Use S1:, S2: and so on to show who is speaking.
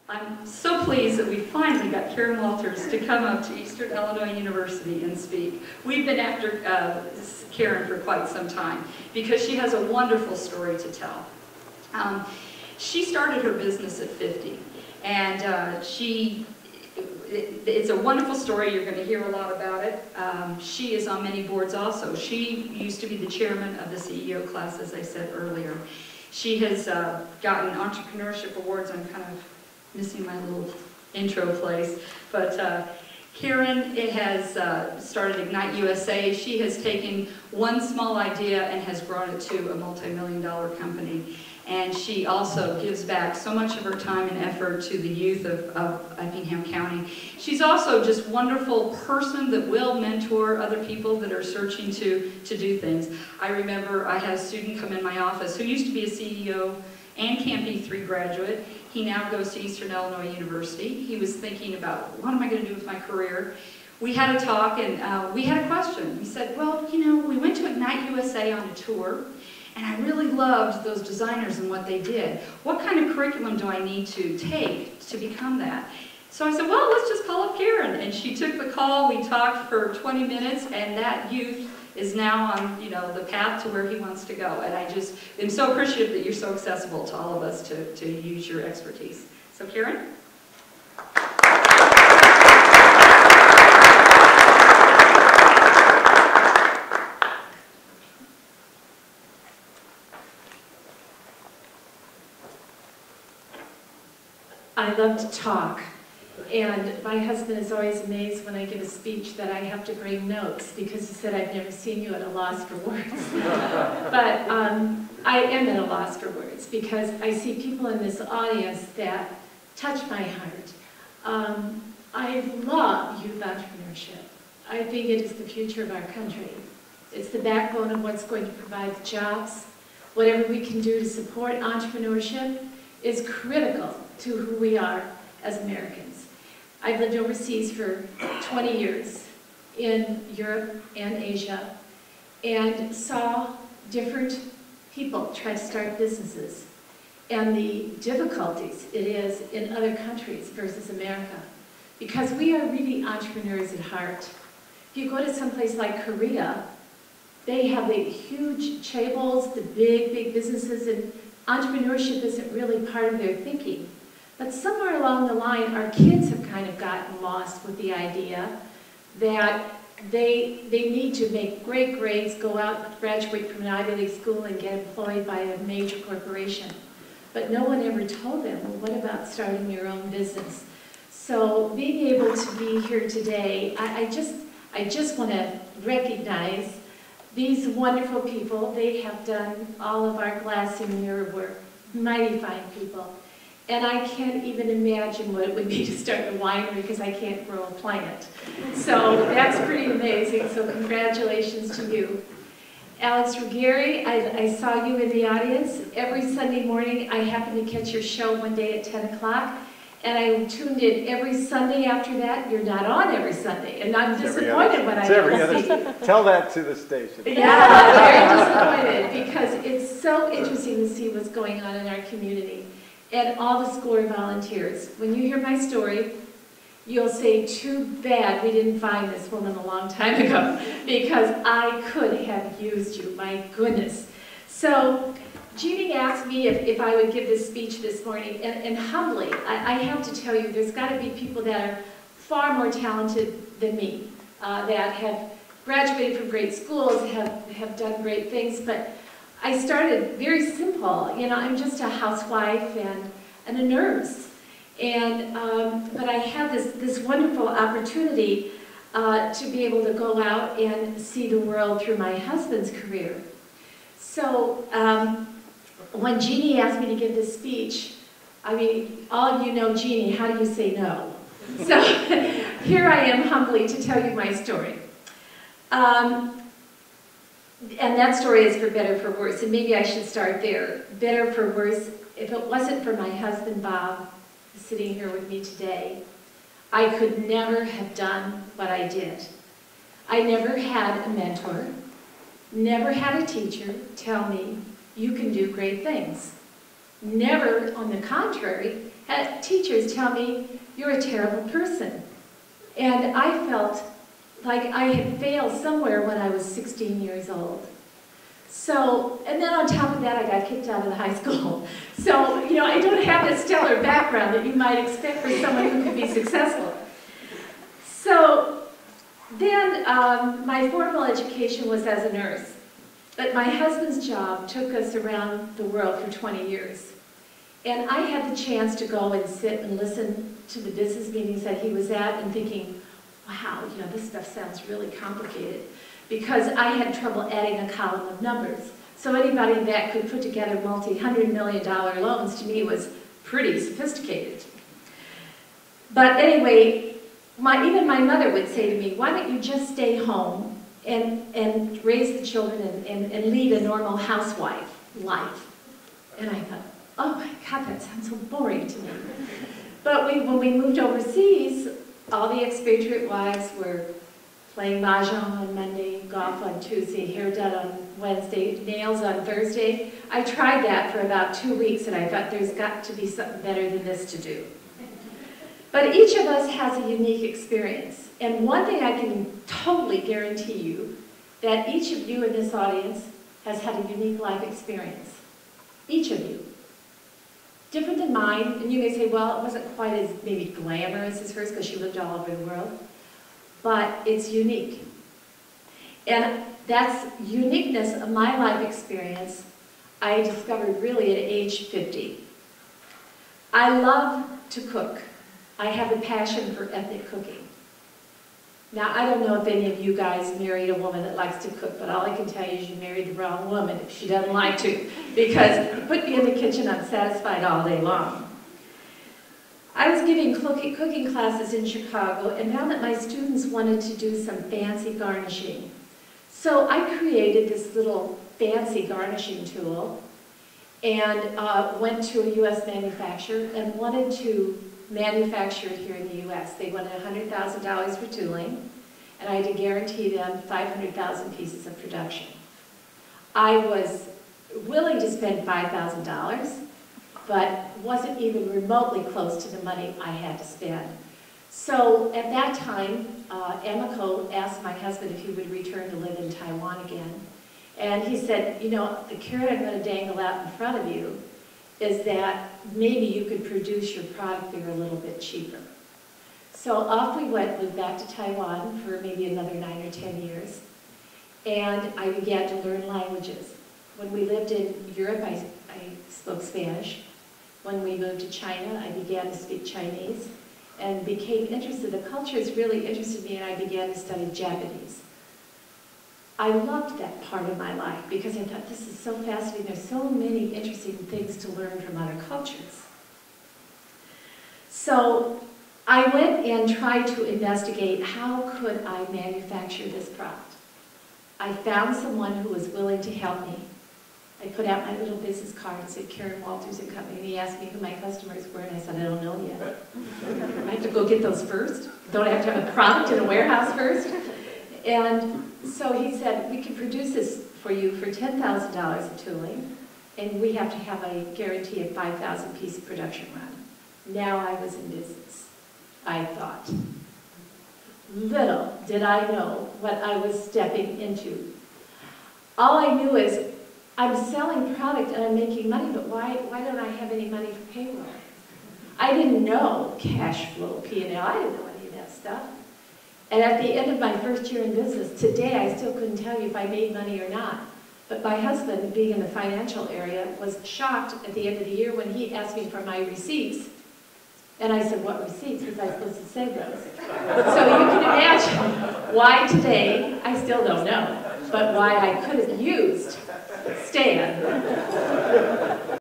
S1: I'm so pleased that we finally got Karen Wolters to come up to Eastern Illinois University and speak. We've been after Karen for quite some time because she has a wonderful story to tell. She started her business at 50, and it's a wonderful story. You're going to hear a lot about it. She is on many boards also. She used to be the chairman of the CEO class, as I said earlier. She has gotten entrepreneurship awards. I'm kind of missing my little intro place, but Karen has started Ignite USA. She has taken one small idea and has grown it to a multi-million-dollar company. And she also gives back so much of her time and effort to the youth of Effingham County. She's also just a wonderful person that will mentor other people that are searching to do things. I remember I had a student come in my office who used to be a CEO and Camp E3 graduate. He now goes to Eastern Illinois University. He was thinking about, what am I going to do with my career? We had a talk and we had a question. He said, well, you know, we went to Ignite USA on a tour, and I really loved those designers and what they did. What kind of curriculum do I need to take to become that? So I said, well, let's just call up Karen. And she took the call. We talked for 20 minutes, and that youth is now on, you know, the path to where he wants to go. And I just am so appreciative that you're so accessible to all of us to use your expertise. So Karen?
S2: I love to talk, and my husband is always amazed when I give a speech that I have to bring notes, because he said, I've never seen you at a loss for words. But I am at a loss for words, because I see people in this audience that touch my heart. I love youth entrepreneurship. I think it is the future of our country. It's the backbone of what's going to provide the jobs. Whatever we can do to support entrepreneurship is critical to who we are as Americans. I've lived overseas for 20 years in Europe and Asia, and saw different people try to start businesses and the difficulties it is in other countries versus America, because we are really entrepreneurs at heart. If you go to someplace like Korea, they have the huge chaebols, the big businesses, and entrepreneurship isn't really part of their thinking. But somewhere along the line, our kids have kind of gotten lost with the idea that they need to make great grades, go out, graduate from an Ivy League school, and get employed by a major corporation. But no one ever told them, well, what about starting your own business? So being able to be here today, I just want to recognize these wonderful people. They have done all of our glass and mirror work, mighty fine people. And I can't even imagine what it would be to start a winery, because I can't grow a plant. So that's pretty amazing, so congratulations to you. Alex Ruggieri, I saw you in the audience. Every Sunday morning, I happened to catch your show one day at 10 o'clock, and I tuned in every Sunday after that. You're not on every Sunday, and I'm disappointed when I don't see you.
S3: Tell that to the station.
S2: Yeah, I'm very disappointed, because it's so interesting to see what's going on in our community. And all the SCORE volunteers. When you hear my story, you'll say, too bad we didn't find this woman a long time ago, because I could have used you, my goodness. So Jeannie asked me if I would give this speech this morning, and humbly, I have to tell you, there's got to be people that are far more talented than me, that have graduated from great schools, have done great things, but I started very simple. You know, I'm just a housewife and a nurse. And, but I had this wonderful opportunity to be able to go out and see the world through my husband's career. So when Jeannie asked me to give this speech, I mean, all of you know Jeannie, how do you say no? So here I am humbly to tell you my story. And that story is for better, for worse, and maybe I should start there. Better, for worse, if it wasn't for my husband, Bob, sitting here with me today, I could never have done what I did. I never had a mentor, never had a teacher tell me, you can do great things. never, on the contrary, had teachers tell me, you're a terrible person. And I felt like I had failed somewhere when I was 16 years old. So, and then on top of that, I got kicked out of the high school. So, you know, I don't have the stellar background that you might expect for someone who could be successful. So, then my formal education was as a nurse. But my husband's job took us around the world for 20 years. And I had the chance to go and sit and listen to the business meetings that he was at and thinking, wow, you know, this stuff sounds really complicated. Because I had trouble adding a column of numbers. So anybody that could put together multi-$100 million loans to me was pretty sophisticated. But anyway, even my mother would say to me, why don't you just stay home and raise the children and lead a normal housewife life? And I thought, oh my God, that sounds so boring to me. But when we moved overseas, all the expatriate wives were playing mahjong on Monday, golf on Tuesday, hair done on Wednesday, nails on Thursday. I tried that for about 2 weeks and I thought there's got to be something better than this to do. But each of us has a unique experience. And one thing I can totally guarantee you, that each of you in this audience has had a unique life experience. Each of you. Different than mine, and you may say, well, it wasn't quite as maybe glamorous as hers because she lived all over the world. But it's unique. And that's uniqueness of my life experience I discovered really at age 50. I love to cook. I have a passion for ethnic cooking. Now, I don't know if any of you guys married a woman that likes to cook, but all I can tell you is you married the wrong woman if she doesn't like to, because put me in the kitchen, I'm satisfied all day long. I was giving cooking classes in Chicago and found that my students wanted to do some fancy garnishing. So I created this little fancy garnishing tool and went to a U.S. manufacturer and wanted to manufacture it here in the U.S. They wanted $100,000 for tooling, and I had to guarantee them 500,000 pieces of production. I was willing to spend $5,000, but wasn't even remotely close to the money I had to spend. So at that time, Amico asked my husband if he would return to live in Taiwan again. And he said, you know, the carrot I'm going to dangle out in front of you is that maybe you could produce your product there a little bit cheaper. So off we went, moved back to Taiwan for maybe another 9 or 10 years. And I began to learn languages. When we lived in Europe, I spoke Spanish. When we moved to China, I began to speak Chinese and became interested. The cultures really interested me, and I began to study Japanese. I loved that part of my life because I thought, this is so fascinating. There's so many interesting things to learn from other cultures. So I went and tried to investigate how could I manufacture this product. I found someone who was willing to help me. I put out my little business card and said, Karen Wolters and Company, and he asked me who my customers were, and I said, I don't know yet. I have to go get those first. Don't I have to have a product in a warehouse first? And so he said, we can produce this for you for $10,000 of tooling, and we have to have a guarantee of 5,000 piece production run. Now I was in business, I thought. Little did I know what I was stepping into. All I knew is, I'm selling product and I'm making money, but why don't I have any money for payroll? I didn't know cash flow, P&L, I didn't know any of that stuff. And at the end of my first year in business, today I still couldn't tell you if I made money or not. But my husband, being in the financial area, was shocked at the end of the year when he asked me for my receipts. And I said, what receipts was I supposed to say those? So you can imagine why today, I still don't know, but why I could have used Stan